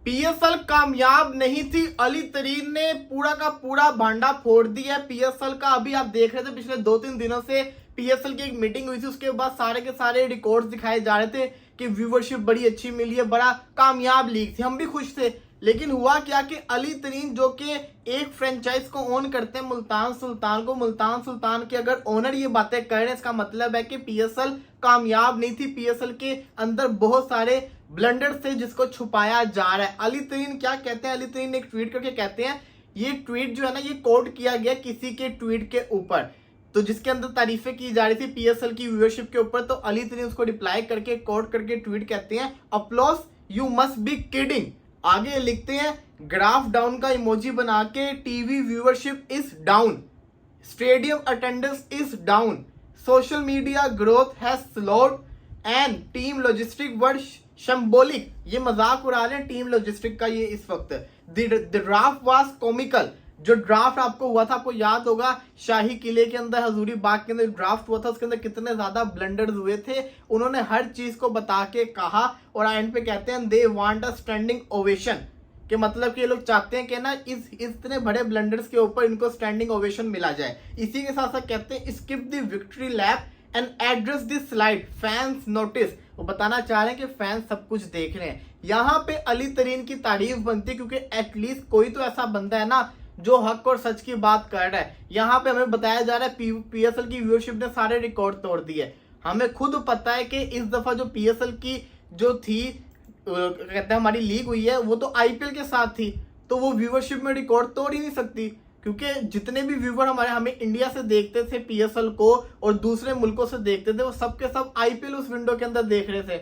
PSL कामयाब नहीं थी। अली तरीन ने पूरा का पूरा भांडा फोड़ दिया है पीएसएल का। अभी आप देख रहे थे पिछले 2-3 दिनों से पीएसएल की एक मीटिंग हुई थी, उसके बाद सारे के सारे रिकॉर्ड्स दिखाए जा रहे थे कि व्यूवरशिप बड़ी अच्छी मिली है, बड़ा कामयाब लीग थी, हम भी खुश थे। लेकिन हुआ क्या कि अली तरीन जो कि एक फ्रेंचाइज को ओन करते हैं मुल्तान सुल्तान को, मुल्तान सुल्तान के अगर ओनर ये बातें कर रहे हैं, इसका मतलब है कि पीएसएल कामयाब नहीं थी। पीएसएल के अंदर बहुत सारे ब्लंडर थे जिसको छुपाया जा रहा है। अली तरीन क्या कहते हैं, अली तरीन ने एक ट्वीट करके कहते हैं, ये ट्वीट जो है ना ये कोट किया गया किसी के ट्वीट के ऊपर, तो जिसके अंदर तारीफें की जा रही थी पीएसएल की व्यूअरशिप के ऊपर, तो अली तरीन उसको रिप्लाई करके कोट करके ट्वीट कहते हैं, अपलॉस यू मस्ट बी किडिंग। आगे लिखते हैं ग्राफ डाउन का इमोजी बना के, TV viewership is down, stadium attendance is down, social media growth has slowed and team logistic were shambolic. ये मजाक उड़ा रहे हैं टीम लॉजिस्टिक का ये इस वक्त। The draft was comical. जो ड्राफ्ट आपको हुआ था, आपको याद होगा शाही किले के अंदर, हजूरी बाग के अंदर ड्राफ्ट हुआ था, उसके अंदर कितने ज्यादा ब्लंडर्स हुए थे। उन्होंने हर चीज को बता के कहा और एंड पे कहते हैं they want a standing ovation, कि मतलब कि ये लोग चाहते हैं कि ना इस इतने बड़े ब्लंडर्स के ऊपर इनको स्टैंडिंग ओवेशन मिला जाए। इसी के साथ साथ कहते हैं skip the victory lap and address this slide fans notice. वो बताना चाह रहे हैं कि फैंस सब कुछ देख रहे हैं। यहाँ पे अली तरीन की तारीफ बनती है क्योंकि एटलीस्ट कोई तो ऐसा बंदा है ना जो हक और सच की बात कर रहा है। यहाँ पे हमें बताया जा रहा है पीएसएल की व्यूअरशिप ने सारे रिकॉर्ड तोड़ दिए। हमें खुद पता है कि इस दफा जो पीएसएल की जो थी कहते हैं हमारी लीग हुई है, वो तो आईपीएल के साथ थी, तो वो व्यूअरशिप में रिकॉर्ड तोड़ ही नहीं सकती, क्योंकि जितने भी व्यूवर हमें इंडिया से देखते थे पीएसएल को और दूसरे मुल्कों से देखते थे, वो सब के सब आईपीएल उस विंडो के अंदर देख रहे थे,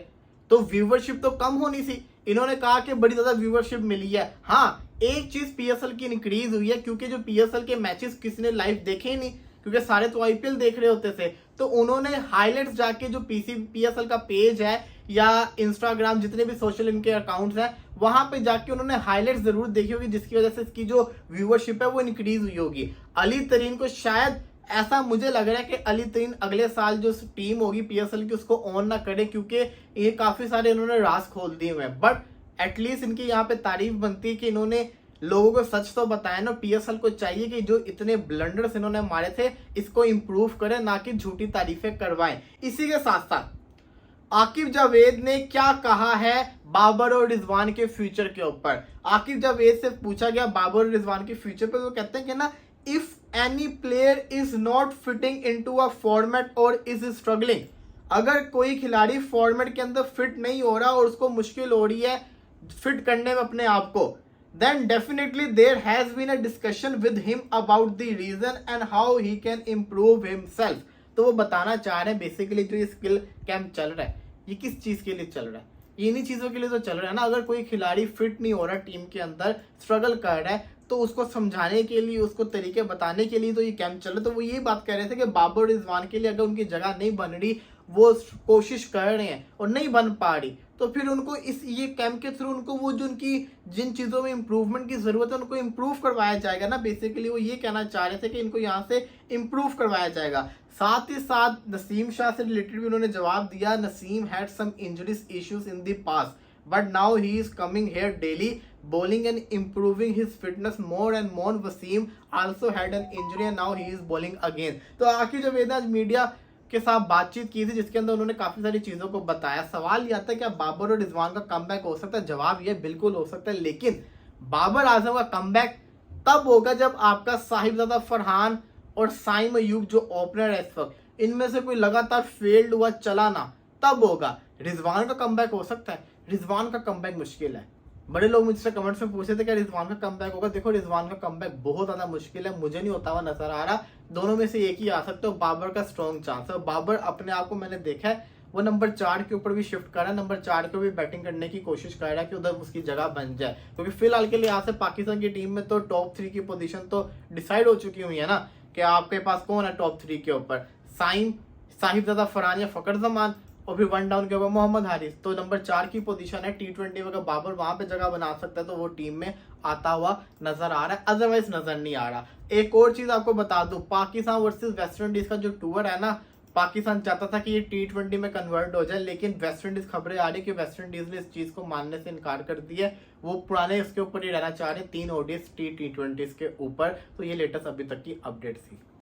तो व्यूवरशिप तो कम होनी थी। इन्होंने कहा कि बड़ी ज्यादा व्यूवरशिप मिली है। हाँ, एक चीज पीएसएल की इंक्रीज हुई है, क्योंकि जो पीएसएल के मैचेस किसी ने लाइव देखे ही नहीं, क्योंकि सारे तो आईपीएल देख रहे होते थे, तो उन्होंने हाईलाइट्स जाके जो पीएसएल का पेज है या इंस्टाग्राम जितने भी सोशल इनके अकाउंट्स हैं, वहां पे जाके उन्होंने हाईलाइट्स जरूर देखी होगी, जिसकी वजह से इसकी जो व्यूवरशिप है वो इंक्रीज हुई होगी। अली तरीन को शायद ऐसा मुझे लग रहा है कि अली तरीन अगले साल जो टीम होगी पीएसएल की उसको ऑन ना करे, क्योंकि ये काफी सारे इन्होंने राज खोल दिए हुए हैं। बट एटलीस्ट इनकी यहाँ पे तारीफ बनती है कि इन्होंने लोगों को सच तो बताया ना। पीएसएल को चाहिए कि जो इतने ब्लंडर्स इन्होंने मारे थे इसको इंप्रूव करें, ना कि झूठी तारीफें करवाएं। इसी के साथ साथ आकिब जावेद ने क्या कहा है बाबर और रिजवान के फ्यूचर के ऊपर। आकिब जावेद से पूछा गया बाबर और रिजवान के फ्यूचर पे, वो कहते हैं कि ना if any player is not fitting into a format और इज स्ट्रगलिंग, अगर कोई खिलाड़ी फॉर्मेट के अंदर फिट नहीं हो रहा और उसको मुश्किल हो रही है फिट करने में अपने आप को, then definitely there has been a discussion with him about the reason and how he can improve himself। तो वो बताना चाह रहे हैं बेसिकली जो ये स्किल कैंप चल रहा है ये किस चीज के लिए चल रहा है, ये इन्हीं चीजों के लिए तो चल रहा है ना। अगर कोई खिलाड़ी फिट नहीं हो रहा टीम के अंदर, स्ट्रगल कर रहा है, तो उसको समझाने के लिए, उसको तरीके बताने के लिए तो ये कैंप चल रहा है। तो वो ये बात कह रहे थे कि बाबर रिजवान के लिए अगर उनकी जगह नहीं बन रही, वो कोशिश कर रहे हैं और नहीं बन पा रही, तो फिर उनको इस ये कैंप के थ्रू उनको वो जो उनकी जिन चीज़ों में इंप्रूवमेंट की ज़रूरत है उनको इंप्रूव करवाया जाएगा ना। बेसिकली वो ये कहना चाह रहे थे कि इनको यहाँ से इंप्रूव करवाया जाएगा। साथ ही साथ नसीम शाह से रिलेटेड भी उन्होंने जवाब दिया। Naseem had some injuries issues in the past but now he is coming here daily bowling and improving his fitness more and more। Waseem also had an injury and now he is bowling again। तो आखिर जब आज media के साथ बातचीत की थी जिसके अंदर उन्होंने काफी सारी चीजों को बताया। सवाल यह आता है क्या बाबर और रिजवान का कमबैक हो सकता है? जवाब यह बिल्कुल हो सकता है, लेकिन बाबर आजम का कमबैक तब होगा जब आपका साहिबजादा फरहान और साइम अयूब जो ओपनर है इस वक्त, इनमें से कोई लगातार फेल्ड हुआ चला ना, तब होगा। रिजवान का कमबैक हो सकता है, रिजवान का कमबैक मुश्किल है। बड़े लोग मुझसे कमेंट्स में पूछे थे कि रिजवान का कमबैक होगा। देखो रिजवान का कमबैक बहुत ज्यादा मुश्किल है, मुझे नहीं होता हुआ नजर आ रहा। दोनों में से एक ही आ सकता है। बाबर का स्ट्रॉन्ग चांस है। बाबर अपने आप को मैंने देखा है वो नंबर 4 के ऊपर भी शिफ्ट कर रहा है, नंबर 4 को भी बैटिंग करने की कोशिश कर रहा है कि उधर उसकी जगह बन जाए, क्योंकि फिलहाल के लिए यहाँ से पाकिस्तान की टीम में तो टॉप 3 की पोजीशन तो डिसाइड हो चुकी हुई है ना, कि आपके पास कौन है टॉप 3 के ऊपर, साहिबजादा फरहान या फकर जमान, और फिर 1 डाउन के ऊपर मोहम्मद हारिस। तो नंबर 4 की पोजीशन है। T20 में अगर बाबर वहां पे जगह बना सकता है तो वो टीम में आता हुआ नजर आ रहा है, अदरवाइज नजर नहीं आ रहा। एक और चीज आपको बता दूं, पाकिस्तान वर्सेस वेस्ट इंडीज का जो टूर है ना, पाकिस्तान चाहता था कि ये T20 में कन्वर्ट हो जाए, लेकिन वेस्ट इंडीज खबरें आ रही कि वेस्ट इंडीज ने इस चीज को मानने से इनकार कर दिया है। वो पुराने इसके ऊपर ही रहना चाह रहे हैं, 3 ODIs T20 के ऊपर। तो ये लेटेस्ट अभी तक की अपडेट थी।